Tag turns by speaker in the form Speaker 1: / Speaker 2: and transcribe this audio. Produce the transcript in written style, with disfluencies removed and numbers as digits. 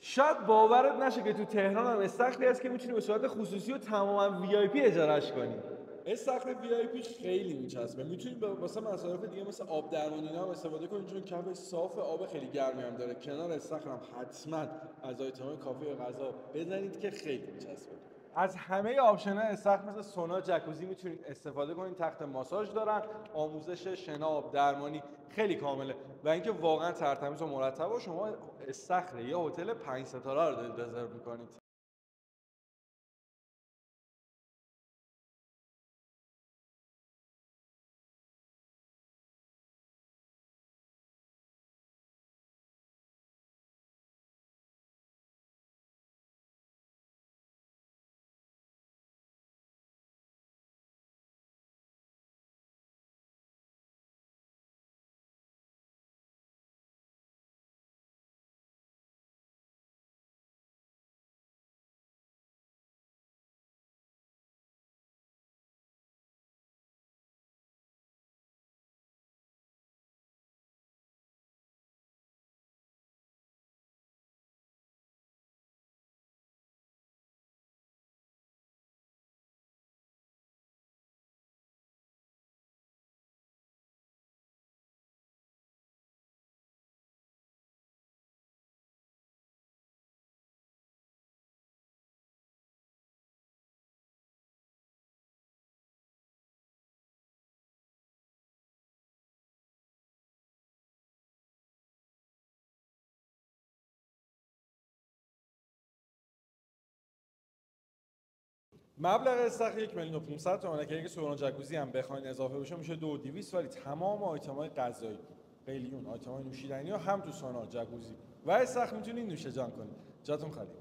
Speaker 1: شاید باورت نشه که تو تهران هم استخری هست که میتونی به صورت خصوصی و تماما VIP اجارهش کنی. استخر VIP خیلی میچسبه، میتونی واسه مصارف دیگه مثل آب درمانی هم استفاده کنی، چون کف صاف، آب خیلی گرمی هم داره. کنار استخر هم حتما از آیتم‌های کافی و غذا بزنید که خیلی میچسبه. از همه آپشن‌ها استخر مثل سونا، جکوزی میتونید استفاده کنید، تخت ماساژ دارن، آموزش شنا، آب درمانی خیلی کامله و اینکه واقعا ترتمیز و مرتب و شما استخر یه هتل 5 ستاره رو دارید رزرو میکنید. مبلغ استخر 1,500,000 تومانه که اگه سونا جکوزی هم بخواین اضافه بشه میشه 2,200، ولی تمام آیتم‌های غذایی، قلیون، آیتم‌های نوشیدنی هم تو سونا جکوزی و استخر میتونید نوش جان کنید. جاتون خالی.